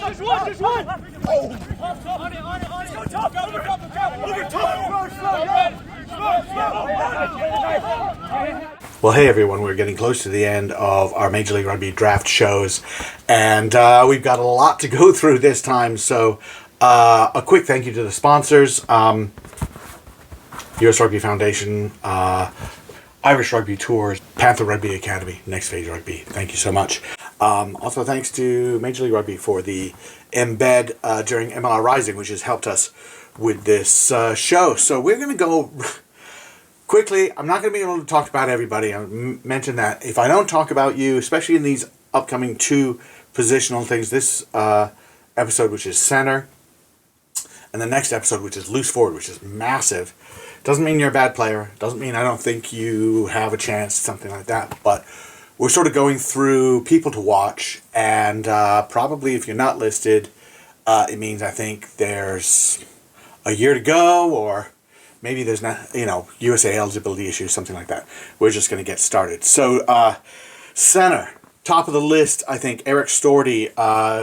Just one. Oh. On it. Go top. Well, hey everyone, we're getting close to the end of our Major League Rugby Draft shows, and we've got a lot to go through this time, so a quick thank you to the sponsors, US Rugby Foundation, Irish Rugby Tours, Panther Rugby Academy, Next Phase Rugby. Thank you so much. Also thanks to Major League Rugby for the embed during MLR Rising, which has helped us with this show. So we're going to go quickly. I'm not going to be able to talk about everybody. I mentioned that if I don't talk about you, especially in these upcoming two positional things, this episode, which is center, and the next episode, which is loose forward, which is massive, doesn't mean you're a bad player. Doesn't mean I don't think you have a chance, something like that. But we're sort of going through people to watch, and probably if you're not listed, it means I think there's a year to go, or maybe there's not, USA eligibility issues, something like that. We're just going to get started. So, center, top of the list, I think Eric Storty,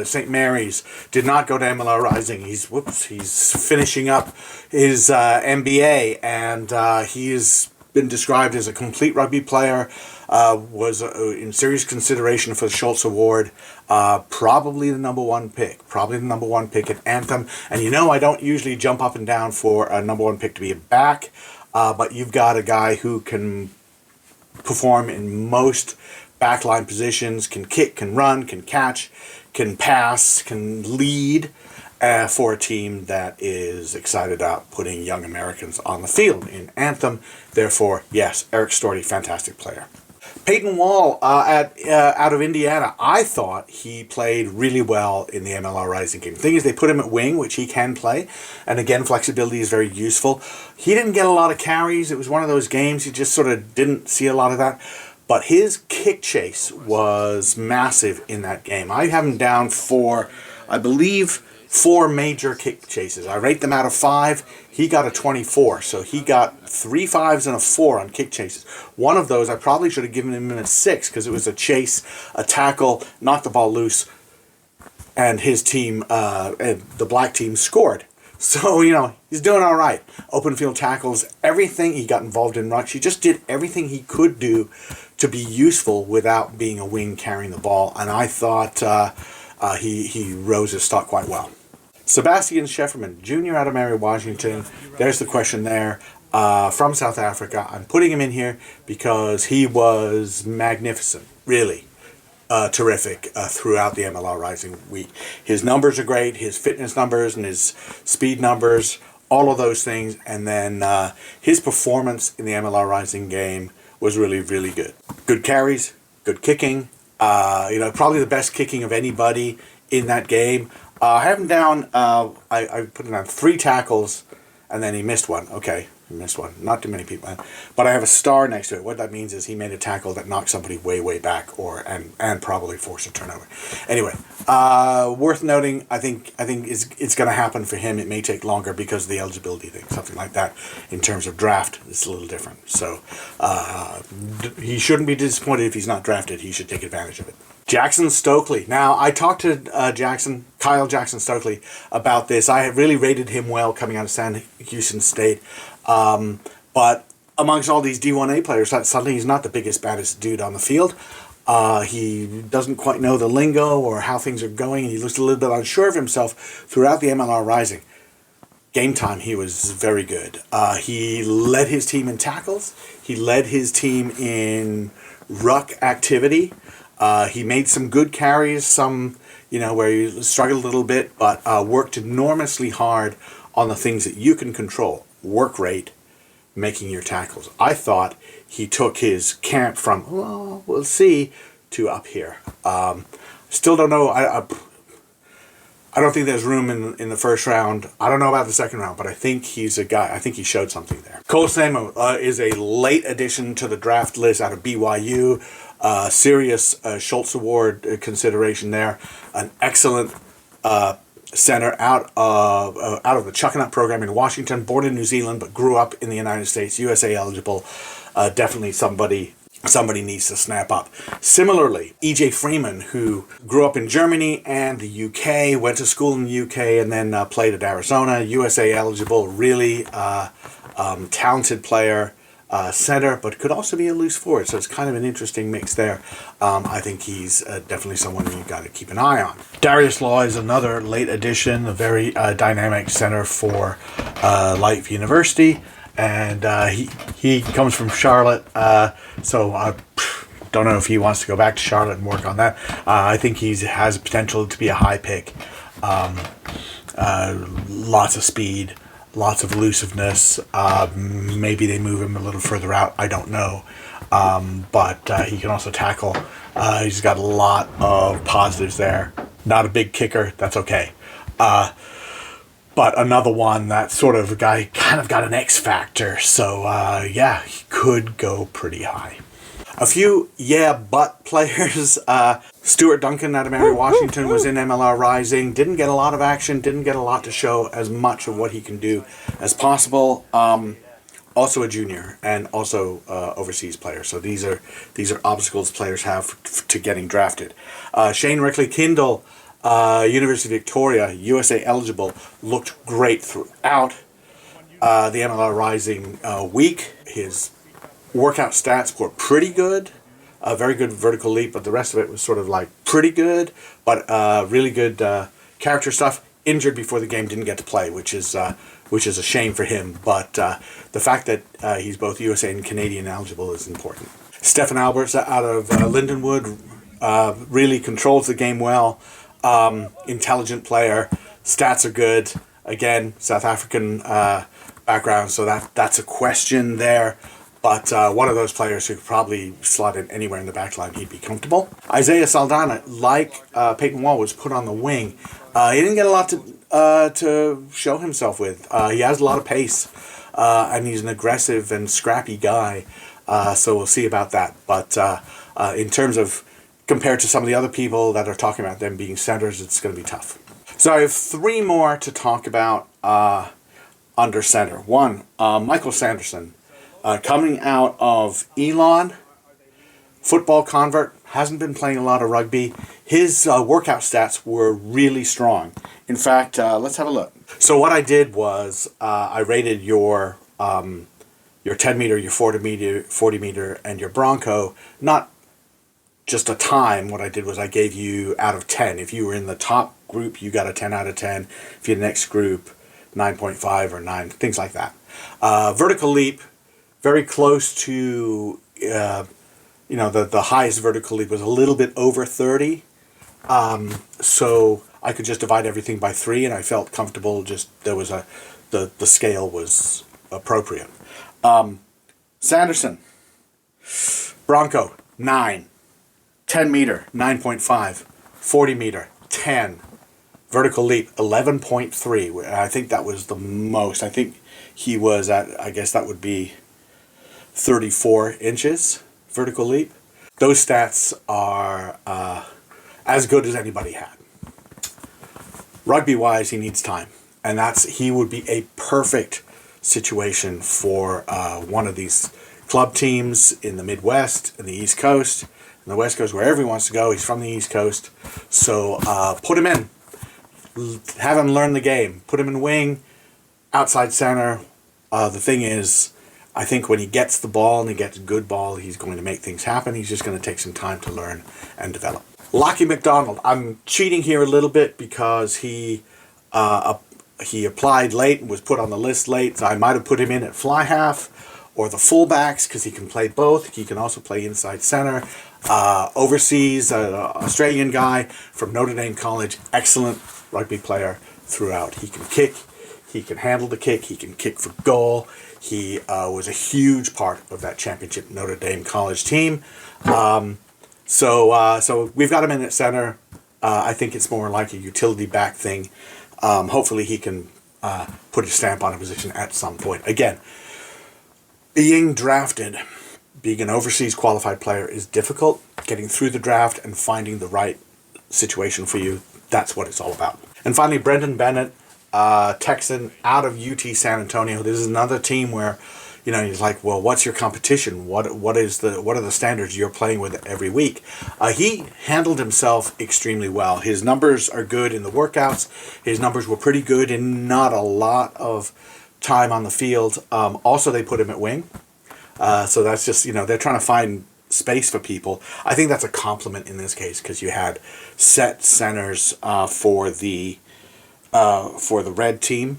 St. Mary's, did not go to MLR Rising. He's finishing up his MBA, and he's been described as a complete rugby player, was in serious consideration for the Schultz Award, probably the number one pick at Anthem. And I don't usually jump up and down for a number one pick to be a back, but you've got a guy who can perform in most backline positions, can kick, can run, can catch, can pass, can lead, for a team that is excited about putting young Americans on the field in Anthem. Therefore, yes, Eric Storty, fantastic player. Peyton Wall out of Indiana, I thought he played really well in the MLR Rising game. The thing is, they put him at wing, which he can play, and again, flexibility is very useful. He didn't get a lot of carries. It was one of those games, he just sort of didn't see a lot of that. But his kick chase was massive in that game. I have him down for, I believe, 4 major kick chases. I rate them out of 5. He got a 24, so he got 3 5s and a 4 on kick chases. One of those I probably should have given him a 6 because it was a chase, a tackle, knocked the ball loose, and his team, the black team, scored. So, he's doing all right. Open field tackles, everything. He got involved in rucks. He just did everything he could do to be useful without being a wing carrying the ball, and I thought he rose his stock quite well. Sebastian Shefferman, Jr. out of Mary Washington. There's the question there. From South Africa. I'm putting him in here because he was magnificent. Really terrific throughout the MLR Rising week. His numbers are great. His fitness numbers and his speed numbers, all of those things. And then his performance in the MLR Rising game was really, really good. Good carries, good kicking. Probably the best kicking of anybody in that game. I have him down, I put him down 3 tackles, and then he missed one. Okay, he missed one. Not too many people. But I have a star next to it. What that means is he made a tackle that knocked somebody way, way back, and probably forced a turnover. Anyway, worth noting, I think it's going to happen for him. It may take longer because of the eligibility thing, something like that. In terms of draft, it's a little different. So he shouldn't be disappointed if he's not drafted. He should take advantage of it. Jackson Stokely. Now, I talked to Kyle Jackson Stokely about this. I had really rated him well coming out of San Houston State. But amongst all these D1A players, suddenly he's not the biggest, baddest dude on the field. He doesn't quite know the lingo or how things are going. He looks a little bit unsure of himself throughout the MLR Rising. Game time, he was very good. He led his team in tackles. He led his team in ruck activity. He made some good carries, some, where he struggled a little bit, but worked enormously hard on the things that you can control. Work rate, making your tackles. I thought he took his camp from, we'll see, to up here. Still don't know. I don't think there's room in the first round. I don't know about the second round, but I think he's a guy. I think he showed something there. Cole Samo is a late addition to the draft list out of BYU. Serious Schultz Award consideration there. An excellent center out of the Chuckanut program in Washington. Born in New Zealand, but grew up in the United States. USA eligible. Definitely somebody somebody needs to snap up. Similarly, E.J. Freeman, who grew up in Germany and the UK, went to school in the UK, and then played at Arizona, USA eligible, really talented player, center, but could also be a loose forward, so it's kind of an interesting mix there. I think he's definitely someone you've got to keep an eye on. Darius Law is another late addition, a very dynamic center for Life University. And he comes from Charlotte, so I don't know if he wants to go back to Charlotte and work on that. I think he has potential to be a high pick. Lots of speed, lots of elusiveness. Maybe they move him a little further out. I don't know. But he can also tackle. He's got a lot of positives there. Not a big kicker. That's okay. But another one that sort of guy kind of got an X factor. So, yeah, he could go pretty high. A few but players. Stuart Duncan out of Mary Washington was in MLR Rising. Didn't get a lot of action. Didn't get a lot to show as much of what he can do as possible. Also a junior and also overseas player. So these are obstacles players have to getting drafted. Shane Rickley-Kindle, University of Victoria, USA eligible, looked great throughout the MLR Rising week. His workout stats were pretty good, a very good vertical leap, but the rest of it was sort of like pretty good, but really good character stuff. Injured before the game, didn't get to play, which is a shame for him. But the fact that he's both USA and Canadian eligible is important. Stefan Alberts out of Lindenwood really controls the game well. Intelligent player, stats are good. Again, South African background, so that's a question there. But one of those players who could probably slot in anywhere in the back line, he'd be comfortable. Isaiah Saldana, like Peyton Wall, was put on the wing. He didn't get a lot to show himself with. He has a lot of pace, and he's an aggressive and scrappy guy. So we'll see about that. But in terms of compared to some of the other people that are talking about them being centers, it's going to be tough. So I have three more to talk about under center. One, Michael Sanderson, coming out of Elon, football convert, hasn't been playing a lot of rugby. His workout stats were really strong. In fact, let's have a look. So what I did was I rated your 10 meter, your 40 meter, and your Bronco, not just a time. What I did was I gave you out of 10. If you were in the top group, you got a 10 out of 10. If you're the next group, 9.5 or 9, things like that. Vertical leap, very close to, the highest vertical leap was a little bit over 30. So I could just divide everything by 3, and I felt comfortable. The scale was appropriate. Sanderson, Bronco, 9. 10 meter, 9.5. 40 meter, 10. Vertical leap, 11.3. I think that was the most. I think he was at, I guess that would be 34 inches vertical leap. Those stats are as good as anybody had. Rugby-wise, he needs time. And he would be a perfect situation for one of these club teams in the Midwest, in the East Coast, in the West Coast, wherever he wants to go. He's from the East Coast. So put him in. Have him learn the game. Put him in wing, outside center. The thing is, I think when he gets the ball and he gets good ball, he's going to make things happen. He's just going to take some time to learn and develop. Lockie McDonald. I'm cheating here a little bit because he applied late and was put on the list late. So I might have put him in at fly half or the fullbacks because he can play both. He can also play inside center. Overseas, Australian guy from Notre Dame College. Excellent rugby player throughout. He can kick. He can handle the kick. He can kick for goal. He was a huge part of that championship Notre Dame College team. So we've got him in at center. I think it's more like a utility back thing. Hopefully he can put a stamp on a position at some point. Again, being drafted, being an overseas qualified player is difficult. Getting through the draft and finding the right situation for you, that's what it's all about. And finally, Brendan Bennett, Texan out of UT San Antonio. This is another team where, he's like, well, what's your competition? What are the standards you're playing with every week? He handled himself extremely well. His numbers are good in the workouts. His numbers were pretty good in not a lot of time on the field. Also, they put him at wing. So that's just, they're trying to find space for people. I think that's a compliment in this case, because you had set centers for the red team,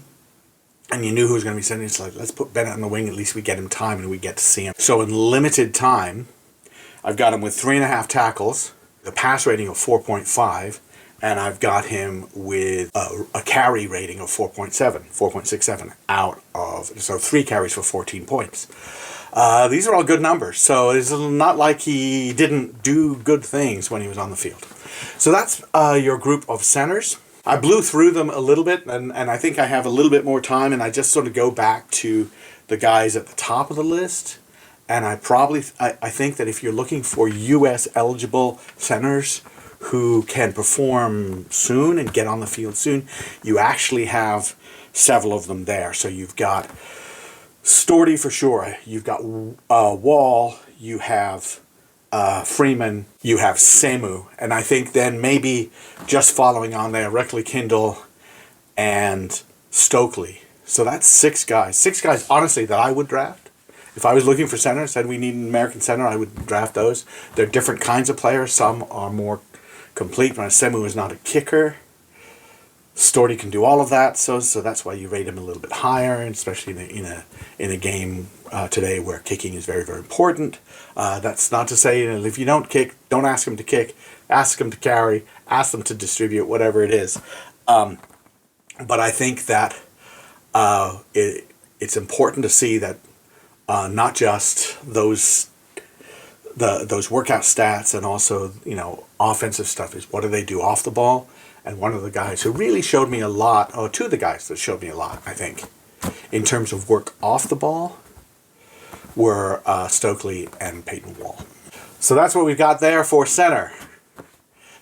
and you knew who was going to be sending. It's like, let's put Bennett on the wing. At least we get him time and we get to see him. So in limited time, I've got him with 3.5 tackles, the pass rating of 4.5, and I've got him with a carry rating of 4.67 out of, so 3 carries for 14 points. These are all good numbers, so it's not like he didn't do good things when he was on the field. So that's your group of centers. I blew through them a little bit, and I think I have a little bit more time, and I just sort of go back to the guys at the top of the list. And I think that if you're looking for U.S. eligible centers who can perform soon and get on the field soon, you actually have several of them there. So you've got Storty for sure, you've got Wall, you have Freeman, you have Semu, and I think then maybe just following on there, Reckley Kindle and Stokely. So that's 6 guys. 6 guys, honestly, that I would draft. If I was looking for center, said we need an American center, I would draft those. They're different kinds of players. Some are more complete. Semu is not a kicker. Storty can do all of that, so that's why you rate him a little bit higher, and especially in a game today where kicking is very, very important. That's not to say if you don't kick, don't ask him to kick, ask him to carry, ask them to distribute, whatever it is. But I think that it's important to see that not just those workout stats and also offensive stuff is what do they do off the ball. And one of the guys who really showed me a lot, or 2 of the guys that showed me a lot, I think, in terms of work off the ball, were Stokely and Peyton Wall. So that's what we've got there for center.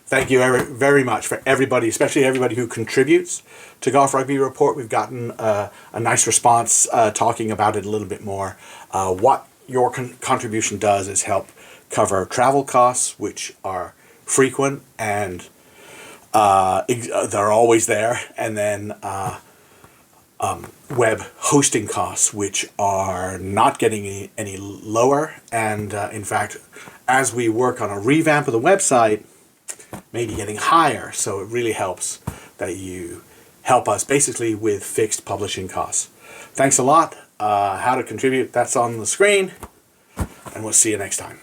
Thank you very much for everybody, especially everybody who contributes to Goff Rugby Report. We've gotten a nice response talking about it a little bit more. What your contribution does is help cover travel costs, which are frequent and they're always there, and then web hosting costs, which are not getting any lower, and in fact, as we work on a revamp of the website, maybe getting higher. So it really helps that you help us basically with fixed publishing costs. Thanks a lot. How to contribute, that's on the screen, and we'll see you next time.